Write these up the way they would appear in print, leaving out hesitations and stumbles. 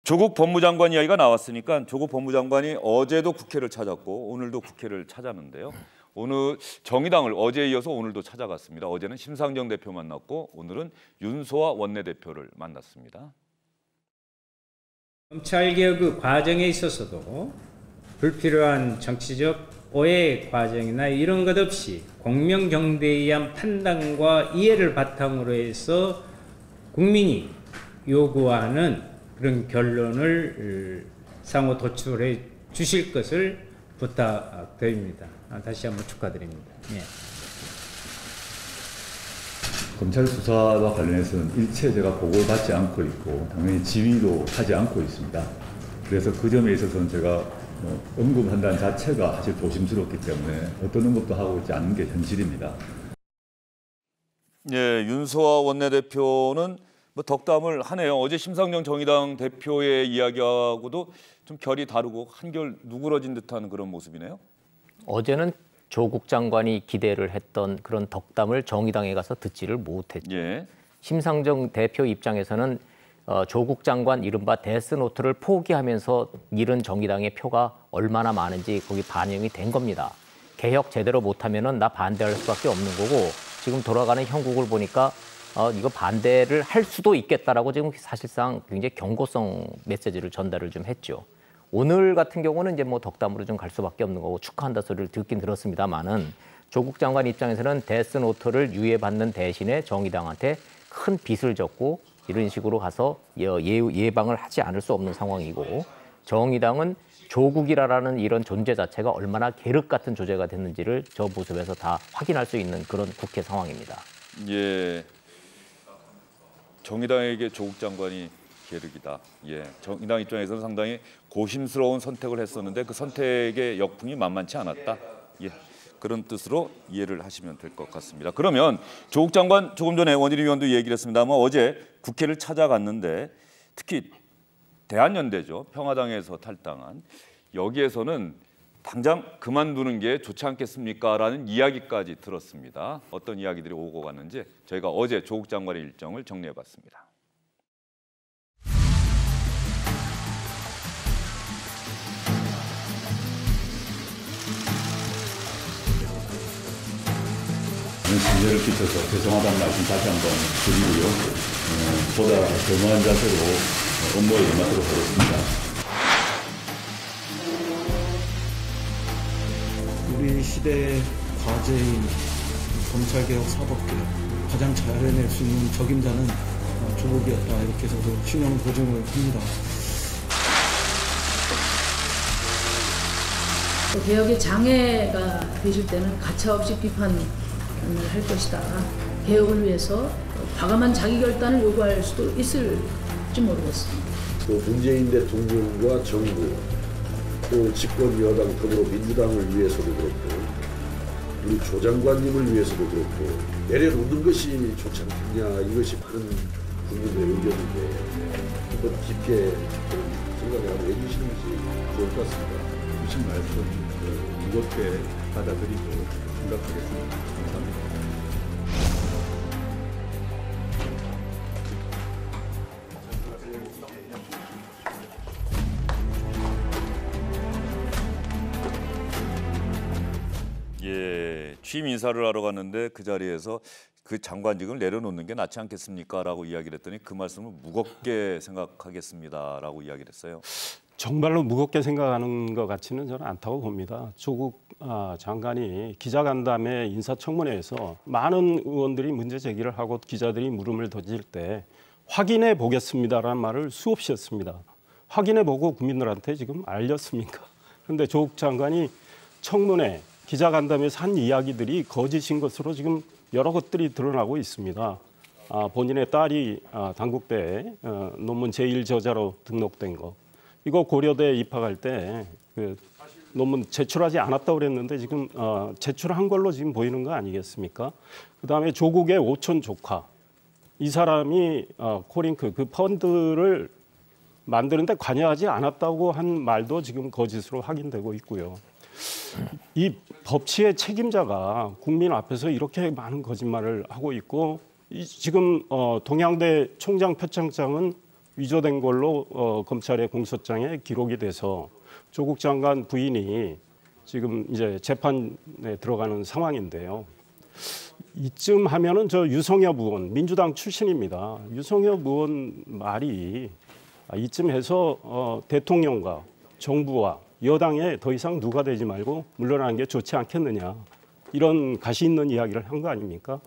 조국 법무장관 이야기가 나왔으니까 조국 법무장관이 어제도 국회를 찾았고 오늘도 국회를 찾았는데요. 오늘 정의당을 어제에 이어서 오늘도 찾아갔습니다. 어제는 심상정 대표 만났고 오늘은 윤소아 원내대표를 만났습니다. 검찰개혁 그 과정에 있어서도 불필요한 정치적 오해 과정이나 이런 것 없이 공명정대에 의한 판단과 이해를 바탕으로 해서 국민이 요구하는 그런 결론을 상호 도출해 주실 것을 부탁드립니다. 다시 한번 축하드립니다. 예. 검찰 수사와 관련해서는 일체 제가 보고를 받지 않고 있고 당연히 지휘도 하지 않고 있습니다. 그래서 그 점에 있어서는 제가 언급한다는 자체가 사실 조심스럽기 때문에 어떤 언급도 하고 있지 않는 게 현실입니다. 예, 윤소아 원내대표는 덕담을 하네요. 어제 심상정 정의당 대표의 이야기하고도 좀 결이 다르고 한결 누그러진 듯한 그런 모습이네요. 어제는 조국 장관이 기대를 했던 그런 덕담을 정의당에 가서 듣지를 못했죠. 예. 심상정 대표 입장에서는 조국 장관 이른바 데스노트를 포기하면서 잃은 정의당의 표가 얼마나 많은지 거기 반영이 된 겁니다. 개혁 제대로 못하면은 나 반대할 수밖에 없는 거고 지금 돌아가는 형국을 보니까 이거 반대를 할 수도 있겠다라고 지금 사실상 굉장히 경고성 메시지를 전달을 좀 했죠. 오늘 같은 경우는 이제 뭐 덕담으로 좀 갈 수밖에 없는 거고 축하한다 소리를 듣긴 들었습니다만은 조국 장관 입장에서는 데스노트를 유예받는 대신에 정의당한테 큰 빚을 졌고 이런 식으로 가서 예방을 하지 않을 수 없는 상황이고 정의당은 조국이라는 이런 존재 자체가 얼마나 계륵 같은 존재가 됐는지를 저 모습에서 다 확인할 수 있는 그런 국회 상황입니다. 예. 정의당에게 조국 장관이 계륵이다. 예, 정의당 입장에서는 상당히 고심스러운 선택을 했었는데 그 선택의 역풍이 만만치 않았다. 예, 그런 뜻으로 이해를 하시면 될 것 같습니다. 그러면 조국 장관 조금 전에 원희룡 의원도 얘기를 했습니다만 어제 국회를 찾아갔는데 특히 대한연대죠. 평화당에서 탈당한 여기에서는 당장 그만두는 게 좋지 않겠습니까? 라는 이야기까지 들었습니다. 어떤 이야기들이 오고 갔는지 저희가 어제 조국 장관의 일정을 정리해봤습니다. 신뢰를 끼쳐서 죄송하다는 말씀 다시 한번 드리고요. 보다 겸허한 자세로 업무에 임하도록 하겠습니다. 우리 시대의 과제인 검찰개혁, 사법개혁 가장 잘 해낼 수 있는 적임자는 조국이었다 이렇게 저도 신용 보증을 합니다. 개혁에 장애가 되실 때는 가차없이 비판을 할 것이다. 개혁을 위해서 과감한 자기결단을 요구할 수도 있을지 모르겠습니다. 또 문재인 대통령과 정부 또 집권 여당 더불어민주당을 위해서도 그렇고 우리 조 장관님을 위해서도 그렇고 내려놓는 것이 좋지 않겠냐 이것이 많은 국민의 의견인데 한번 깊게 생각을 하고 해주시는 것이 좋을 것 같습니다. 주신 말씀 무겁게 받아들이고 생각하겠습니다. 감사합니다. 예, 취임 인사를 하러 갔는데 그 자리에서 그 장관직을 내려놓는 게 낫지 않겠습니까? 라고 이야기를 했더니 그 말씀을 무겁게 생각하겠습니다. 라고 이야기를 했어요. 정말로 무겁게 생각하는 것 같지는 저는 않다고 봅니다. 조국 장관이 기자간담회 인사청문회에서 많은 의원들이 문제 제기를 하고 기자들이 물음을 던질 때 확인해 보겠습니다라는 말을 수없이 했습니다. 확인해 보고 국민들한테 지금 알렸습니까? 그런데 조국 장관이 청문회 기자간담회에서 한 이야기들이 거짓인 것으로 지금 여러 것들이 드러나고 있습니다. 본인의 딸이 단국대에 논문 제1저자로 등록된 거. 이거 고려대에 입학할 때 그 논문 제출하지 않았다고 그랬는데 지금 제출한 걸로 지금 보이는 거 아니겠습니까? 그다음에 조국의 오촌 조카. 이 사람이 코링크 그 펀드를 만드는데 관여하지 않았다고 한 말도 지금 거짓으로 확인되고 있고요. 이 법치의 책임자가 국민 앞에서 이렇게 많은 거짓말을 하고 있고 지금 동양대 총장 표창장은 위조된 걸로 검찰의 공소장에 기록이 돼서 조국 장관 부인이 지금 이제 재판에 들어가는 상황인데요. 이쯤 하면은 저 유성엽 의원, 민주당 출신입니다. 유성엽 의원 말이 이쯤 해서 대통령과 정부와 여당에 더 이상 누가 되지 말고 물러나는 게 좋지 않겠느냐. 이런 가시 있는 이야기를 한 거 아닙니까?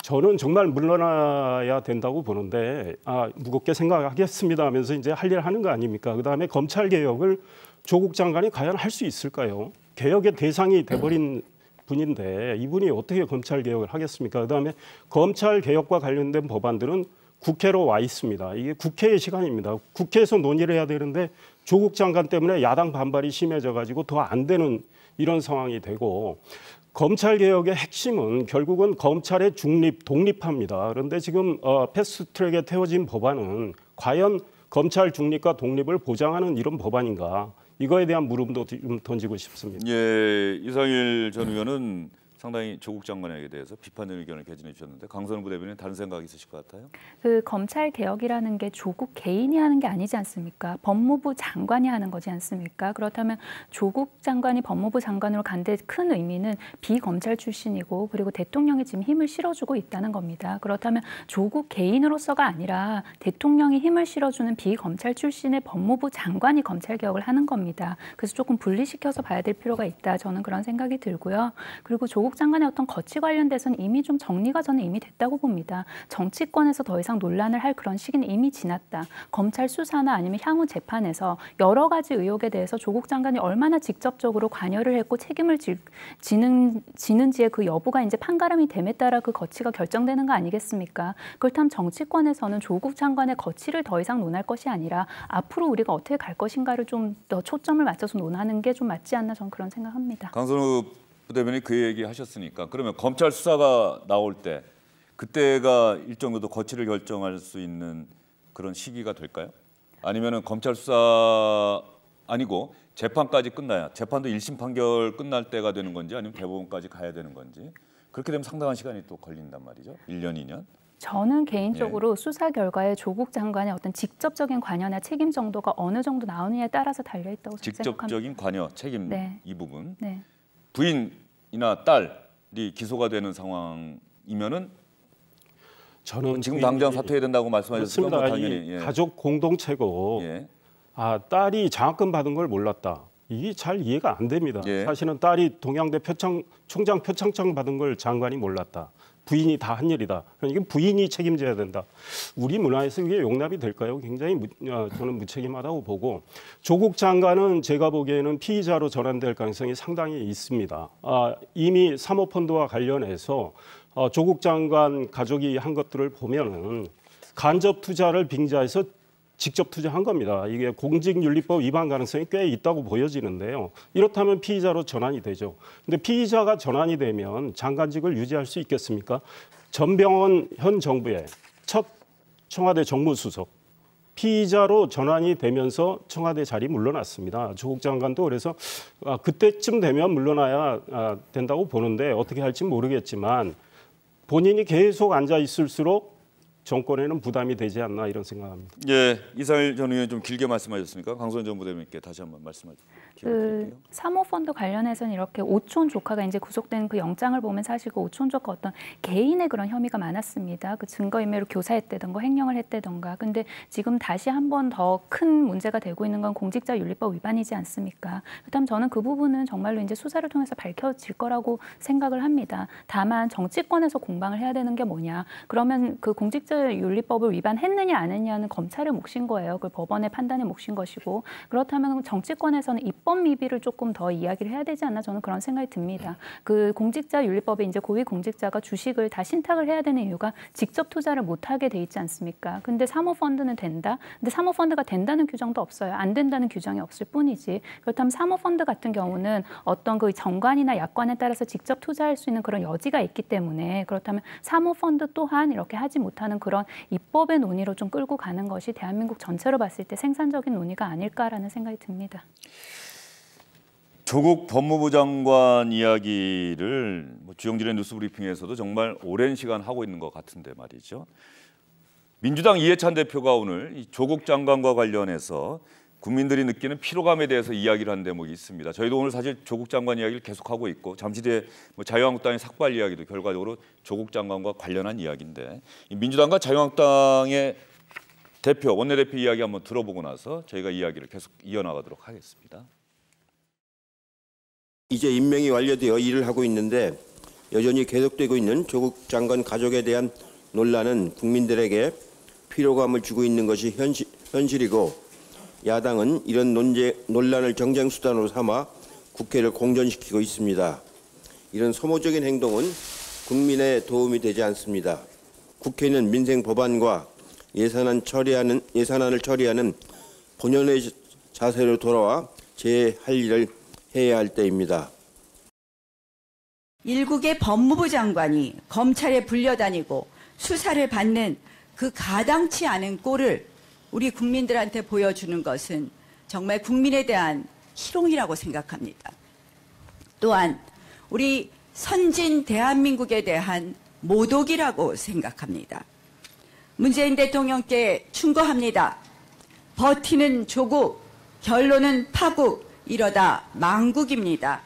저는 정말 물러나야 된다고 보는데 무겁게 생각하겠습니다 하면서 이제 할 일 하는 거 아닙니까? 그다음에 검찰 개혁을 조국 장관이 과연 할 수 있을까요? 개혁의 대상이 돼버린 분인데 이분이 어떻게 검찰 개혁을 하겠습니까? 그다음에 검찰 개혁과 관련된 법안들은 국회로 와 있습니다. 이게 국회의 시간입니다. 국회에서 논의를 해야 되는데 조국 장관 때문에 야당 반발이 심해져 가지고 더 안 되는 이런 상황이 되고 검찰 개혁의 핵심은 결국은 검찰의 중립, 독립합니다. 그런데 지금 패스트트랙에 태워진 법안은 과연 검찰 중립과 독립을 보장하는 이런 법안인가? 이거에 대한 물음도 좀 던지고 싶습니다. 예, 이상일 전 의원은 상당히 조국 장관에게 대해서 비판적인 의견을 개진해 주셨는데 강선우 부대변인 다른 생각 있으실 것 같아요? 그 검찰 개혁이라는 게 조국 개인이 하는 게 아니지 않습니까? 법무부 장관이 하는 거지 않습니까? 그렇다면 조국 장관이 법무부 장관으로 간 데 큰 의미는 비검찰 출신이고 그리고 대통령이 지금 힘을 실어주고 있다는 겁니다. 그렇다면 조국 개인으로서가 아니라 대통령이 힘을 실어주는 비검찰 출신의 법무부 장관이 검찰 개혁을 하는 겁니다. 그래서 조금 분리시켜서 봐야 될 필요가 있다. 저는 그런 생각이 들고요. 그리고 조국 장관의 어떤 거취 관련돼서는 이미 좀 정리가 저는 이미 됐다고 봅니다. 정치권에서 더 이상 논란을 할 그런 시기는 이미 지났다. 검찰 수사나 아니면 향후 재판에서 여러 가지 의혹에 대해서 조국 장관이 얼마나 직접적으로 관여를 했고 책임을 지는지의 그 여부가 이제 판가름이 됨에 따라 그 거취가 결정되는 거 아니겠습니까? 그렇다면 정치권에서는 조국 장관의 거취를 더 이상 논할 것이 아니라 앞으로 우리가 어떻게 갈 것인가를 좀 더 초점을 맞춰서 논하는 게 좀 맞지 않나 저는 그런 생각합니다. 강선우 부대변인이 그 얘기 하셨으니까 그러면 검찰 수사가 나올 때 그때가 일정 정도 거취를 결정할 수 있는 그런 시기가 될까요? 아니면은 검찰 수사 아니고 재판까지 끝나야 재판도 1심 판결 끝날 때가 되는 건지 아니면 대법원까지 가야 되는 건지 그렇게 되면 상당한 시간이 또 걸린단 말이죠. 1년, 2년. 저는 개인적으로 수사 결과에 조국 장관의 어떤 직접적인 관여나 책임 정도가 어느 정도 나오느냐에 따라서 달려있다고 생각합니다. 직접적인 관여, 책임 네. 이 부분. 네. 부인이나 딸이 기소가 되는 상황이면은 저는 지금 당장 사퇴해야 된다고 말씀하셨으니까 뭐 당연히 예. 가족 공동체고 예. 딸이 장학금 받은 걸 몰랐다. 이게 잘 이해가 안 됩니다. 예. 사실은 딸이 동양대 총장 표창장 받은 걸 장관이 몰랐다. 부인이 다 한 일이다. 이게 부인이 책임져야 된다. 우리 문화에서 이게 용납이 될까요? 굉장히 저는 무책임하다고 보고 조국 장관은 제가 보기에는 피의자로 전환될 가능성이 상당히 있습니다. 이미 사모펀드와 관련해서 조국 장관 가족이 한 것들을 보면은 간접 투자를 빙자해서 직접 투자한 겁니다. 이게 공직윤리법 위반 가능성이 꽤 있다고 보여지는데요. 이렇다면 피의자로 전환이 되죠. 근데 피의자가 전환이 되면 장관직을 유지할 수 있겠습니까? 전병헌 현 정부의 첫 청와대 정무수석 피의자로 전환이 되면서 청와대 자리 물러났습니다. 조국 장관도 그래서 그때쯤 되면 물러나야 된다고 보는데 어떻게 할지 모르겠지만 본인이 계속 앉아 있을수록 정권에는 부담이 되지 않나 이런 생각합니다. 예, 이상일 전 의원 좀 길게 말씀하셨으니까 강선 전 부대변인께 다시 한번 말씀을 드릴게요. 사모펀드 관련해서는 이렇게 오촌 조카가 이제 구속된 그 영장을 보면 사실 그 오촌 조카 어떤 개인의 그런 혐의가 많았습니다. 그 증거인멸을 교사했다던가 횡령을 했다던가. 근데 지금 다시 한 번 더 큰 문제가 되고 있는 건 공직자윤리법 위반이지 않습니까? 그렇다면 저는 그 부분은 정말로 이제 수사를 통해서 밝혀질 거라고 생각을 합니다. 다만 정치권에서 공방을 해야 되는 게 뭐냐? 그러면 그 공직자윤리법을 위반했느냐 안 했느냐는 검찰의 몫인 거예요. 그 법원의 판단의 몫인 것이고 그렇다면 정치권에서는 입법 미비를 조금 더 이야기를 해야 되지 않나 저는 그런 생각이 듭니다. 그 공직자윤리법에 이제 고위공직자가 주식을 다 신탁을 해야 되는 이유가 직접 투자를 못하게 돼 있지 않습니까? 근데 사모펀드는 된다. 근데 사모펀드가 된다는 규정도 없어요. 안 된다는 규정이 없을 뿐이지. 그렇다면 사모펀드 같은 경우는 어떤 그 정관이나 약관에 따라서 직접 투자할 수 있는 그런 여지가 있기 때문에 그렇다면 사모펀드 또한 이렇게 하지 못하는 그런 입법의 논의로 좀 끌고 가는 것이 대한민국 전체로 봤을 때 생산적인 논의가 아닐까라는 생각이 듭니다. 조국 법무부 장관 이야기를 주영진의 뉴스브리핑에서도 정말 오랜 시간 하고 있는 것 같은데 말이죠. 민주당 이해찬 대표가 오늘 이 조국 장관과 관련해서 국민들이 느끼는 피로감에 대해서 이야기를 한 대목이 있습니다. 저희도 오늘 사실 조국 장관 이야기를 계속하고 있고 잠시 뒤에 자유한국당의 삭발 이야기도 결과적으로 조국 장관과 관련한 이야기인데 이 민주당과 자유한국당의 대표, 원내대표 이야기 한번 들어보고 나서 저희가 이야기를 계속 이어나가도록 하겠습니다. 이제 임명이 완료되어 일을 하고 있는데 여전히 계속되고 있는 조국 장관 가족에 대한 논란은 국민들에게 피로감을 주고 있는 것이 현실이고 야당은 이런 논란을 정쟁수단으로 삼아 국회를 공전시키고 있습니다. 이런 소모적인 행동은 국민에 도움이 되지 않습니다. 국회는 민생 법안과 예산안을 처리하는 본연의 자세로 돌아와 제 할 일을 해야 할 때입니다. 일국의 법무부 장관이 검찰에 불려다니고 수사를 받는 그 가당치 않은 꼴을 우리 국민들한테 보여주는 것은 정말 국민에 대한 희롱이라고 생각합니다. 또한 우리 선진 대한민국에 대한 모독이라고 생각합니다. 문재인 대통령께 충고합니다. 버티는 조국, 결론은 파국, 이러다 망국입니다.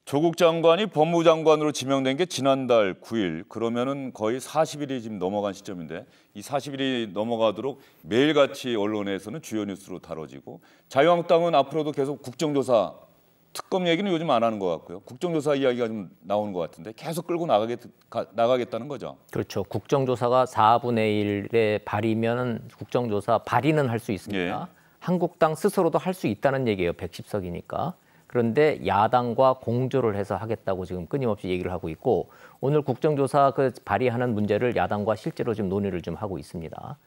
조국 장관이 법무부 장관으로 지명된 게 지난달 9일, 그러면은 거의 40일이 지금 넘어간 시점인데 이 40일이 넘어가도록 매일같이 언론에서는 주요 뉴스로 다뤄지고 자유한국당은 앞으로도 계속 국정조사, 특검 얘기는 요즘 안 하는 것 같고요. 국정조사 이야기가 좀 나오는 것 같은데 계속 끌고 나가겠다는 거죠. 그렇죠. 국정조사가 4분의 1의 발의면 국정조사 발의는 할 수 있습니다. 예. 한국당 스스로도 할 수 있다는 얘기예요. 110석이니까. 그런데 야당과 공조를 해서 하겠다고 지금 끊임없이 얘기를 하고 있고 오늘 국정조사 그 발의하는 문제를 야당과 실제로 지금 논의를 좀 하고 있습니다.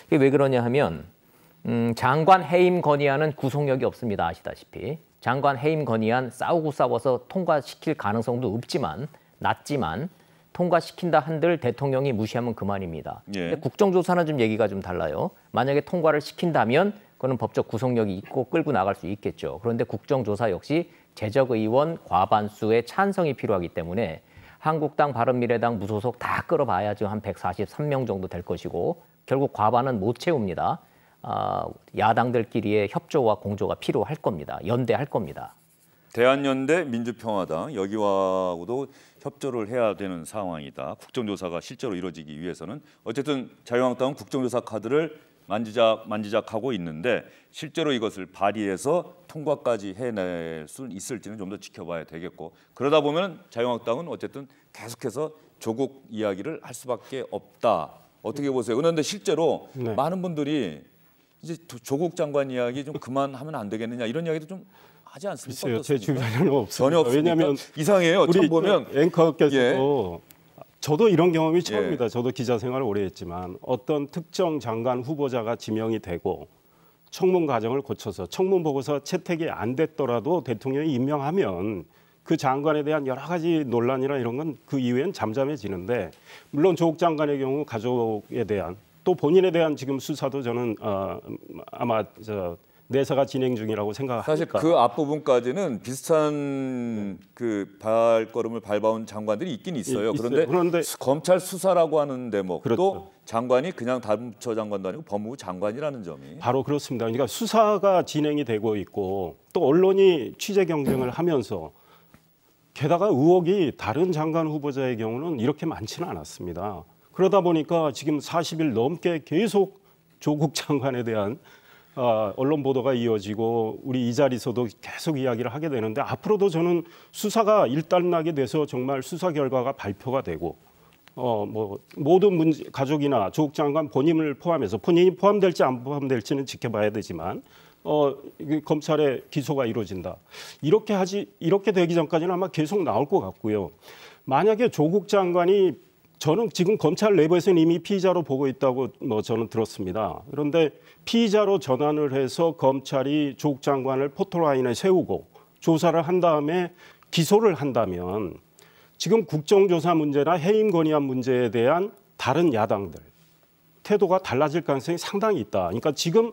이게 왜 그러냐 하면 장관 해임 건의안은 구속력이 없습니다. 아시다시피. 장관 해임 건의안 싸우고 싸워서 통과시킬 가능성도 낮지만 통과시킨다 한들 대통령이 무시하면 그만입니다. 예. 근데 국정조사는 좀 얘기가 좀 달라요. 만약에 통과를 시킨다면 그건 법적 구속력이 있고 끌고 나갈 수 있겠죠. 그런데 국정조사 역시 재적의원 과반수의 찬성이 필요하기 때문에 한국당, 바른미래당, 무소속 다 끌어봐야 지금 한 143명 정도 될 것이고 결국 과반은 못 채웁니다. 야당들끼리의 협조와 공조가 필요할 겁니다. 연대할 겁니다. 대한연대, 민주평화당 여기와도 협조를 해야 되는 상황이다. 국정조사가 실제로 이루어지기 위해서는 어쨌든 자유한국당은 국정조사 카드를 만지작하고 있는데 실제로 이것을 발의해서 통과까지 해낼 수 있을지는 좀 더 지켜봐야 되겠고 그러다 보면 자유한국당은 어쨌든 계속해서 조국 이야기를 할 수밖에 없다. 어떻게 보세요? 그런데 실제로 네. 많은 분들이 이제 조국 장관 이야기 좀 그만하면 안 되겠느냐 이런 이야기도 좀 하지 않습니까? 글쎄요, 제 주변에는 없습니다. 전혀 없습니까? 왜냐하면 이상해요. 우리 처음 보면 앵커께서 예. 저도 이런 경험이 처음입니다. 예. 저도 기자 생활을 오래 했지만 어떤 특정 장관 후보자가 지명이 되고 청문 과정을 거쳐서 청문 보고서 채택이 안 됐더라도 대통령이 임명하면 그 장관에 대한 여러 가지 논란이나 이런 건 그 이후엔 잠잠해지는데 물론 조국 장관의 경우 가족에 대한 또 본인에 대한 지금 수사도 저는 아마 내사가 진행 중이라고 생각합니다. 사실 그 앞부분까지는 비슷한 그 발걸음을 밟아온 장관들이 있긴 있어요. 그런데 검찰 수사라고 하는 대목 그렇죠. 또 장관이 그냥 다부처 장관도 아니고 법무부 장관이라는 점이 바로 그렇습니다. 그러니까 수사가 진행이 되고 있고 또 언론이 취재 경쟁을 하면서 게다가 의혹이 다른 장관 후보자의 경우는 이렇게 많지는 않았습니다. 그러다 보니까 지금 40일 넘게 계속 조국 장관에 대한 언론 보도가 이어지고 우리 이 자리에서도 계속 이야기를 하게 되는데 앞으로도 저는 수사가 일단락이 돼서 정말 수사 결과가 발표가 되고 모든 가족이나 조국 장관 본인을 포함해서 본인이 포함될지 안 포함될지는 지켜봐야 되지만 검찰의 기소가 이루어진다. 이렇게 되기 전까지는 아마 계속 나올 것 같고요. 만약에 조국 장관이 저는 지금 검찰 내부에서는 이미 피의자로 보고 있다고 저는 들었습니다. 그런데 피의자로 전환을 해서 검찰이 조국 장관을 포토라인에 세우고 조사를 한 다음에 기소를 한다면 지금 국정조사 문제나 해임 건의안 문제에 대한 다른 야당들 태도가 달라질 가능성이 상당히 있다. 그러니까 지금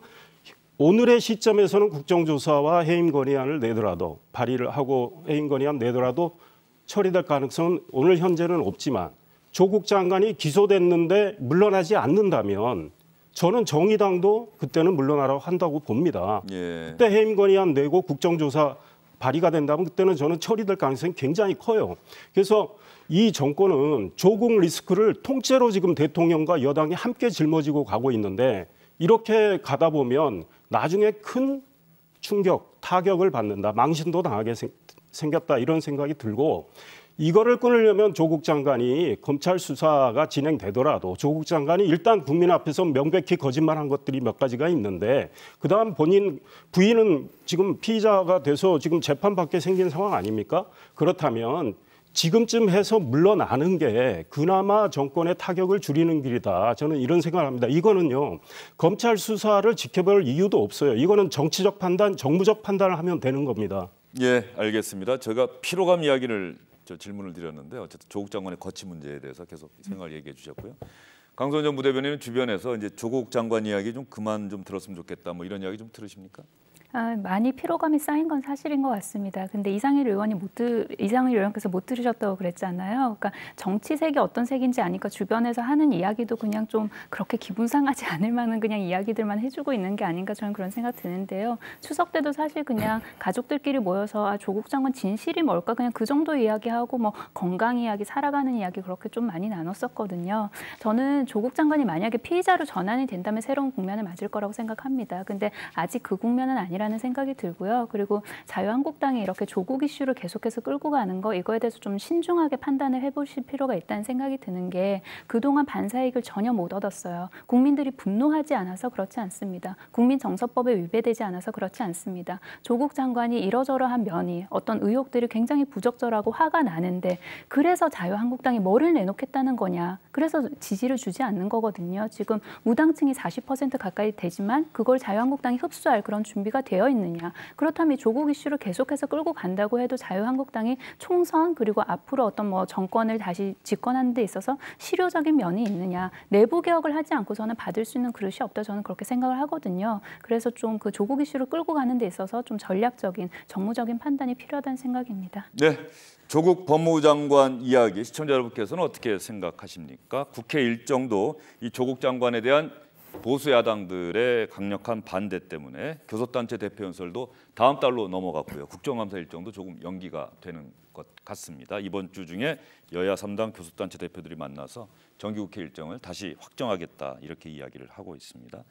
오늘의 시점에서는 국정조사와 해임 건의안을 내더라도 발의를 하고 해임 건의안 내더라도 처리될 가능성은 오늘 현재는 없지만 조국 장관이 기소됐는데 물러나지 않는다면 저는 정의당도 그때는 물러나라고 한다고 봅니다. 예. 그때 해임 건의안 내고 국정조사 발의가 된다면 그때는 저는 처리될 가능성이 굉장히 커요. 그래서 이 정권은 조국 리스크를 통째로 지금 대통령과 여당이 함께 짊어지고 가고 있는데 이렇게 가다 보면 나중에 큰 충격, 타격을 받는다. 망신도 당하게 생겼다. 이런 생각이 들고 이거를 끊으려면 조국 장관이 검찰 수사가 진행되더라도 조국 장관이 일단 국민 앞에서 명백히 거짓말한 것들이 몇 가지가 있는데 그다음 본인 부인은 지금 피의자가 돼서 지금 재판받게 생긴 상황 아닙니까? 그렇다면 지금쯤 해서 물러나는 게 그나마 정권의 타격을 줄이는 길이다. 저는 이런 생각을 합니다. 이거는요. 검찰 수사를 지켜볼 이유도 없어요. 이거는 정치적 판단, 정무적 판단을 하면 되는 겁니다. 예, 알겠습니다. 제가 피로감 이야기를 질문을 드렸는데 어쨌든 조국 장관의 거취 문제에 대해서 계속 생각을 얘기해 주셨고요. 강성원 전 부대변인은 주변에서 이제 조국 장관 이야기 좀 그만 좀 들었으면 좋겠다. 뭐 이런 이야기 좀 들으십니까? 많이 피로감이 쌓인 건 사실인 것 같습니다. 근데 이상일 의원께서 못 들으셨다고 그랬잖아요. 그러니까 정치색이 어떤 색인지 아니까 주변에서 하는 이야기도 그냥 좀 그렇게 기분 상하지 않을 만한 그냥 이야기들만 해주고 있는 게 아닌가 저는 그런 생각 드는데요. 추석 때도 사실 그냥 가족들끼리 모여서 조국 장관 진실이 뭘까 그냥 그 정도 이야기하고 뭐 건강 이야기, 살아가는 이야기 그렇게 좀 많이 나눴었거든요. 저는 조국 장관이 만약에 피의자로 전환이 된다면 새로운 국면을 맞을 거라고 생각합니다. 근데 아직 그 국면은 아니라는 생각이 들고요. 그리고 자유한국당이 이렇게 조국 이슈를 계속해서 끌고 가는 거 이거에 대해서 좀 신중하게 판단을 해보실 필요가 있다는 생각이 드는 게 그동안 반사이익을 전혀 못 얻었어요. 국민들이 분노하지 않아서 그렇지 않습니다. 국민정서법에 위배되지 않아서 그렇지 않습니다. 조국 장관이 이러저러한 면이 어떤 의혹들이 굉장히 부적절하고 화가 나는데 그래서 자유한국당이 뭐를 내놓겠다는 거냐. 그래서 지지를 주지 않는 거거든요. 지금 무당층이 40% 가까이 되지만 그걸 자유한국당이 흡수할 그런 준비가 되어 있느냐. 그렇다면 조국 이슈를 계속해서 끌고 간다고 해도 자유한국당이 총선 그리고 앞으로 어떤 뭐 정권을 다시 집권하는 데 있어서 실효적인 면이 있느냐. 내부 개혁을 하지 않고서는 받을 수 있는 그릇이 없다. 저는 그렇게 생각을 하거든요. 그래서 좀 그 조국 이슈를 끌고 가는 데 있어서 좀 전략적인 정무적인 판단이 필요하다는 생각입니다. 네. 조국 법무부 장관 이야기 시청자 여러분께서는 어떻게 생각하십니까? 국회 일정도 이 조국 장관에 대한 보수 야당들의 강력한 반대 때문에 교섭단체 대표 연설도 다음 달로 넘어갔고요. 국정감사 일정도 조금 연기가 되는 것 같습니다. 이번 주 중에 여야 3당 교섭단체 대표들이 만나서 정기국회 일정을 다시 확정하겠다 이렇게 이야기를 하고 있습니다.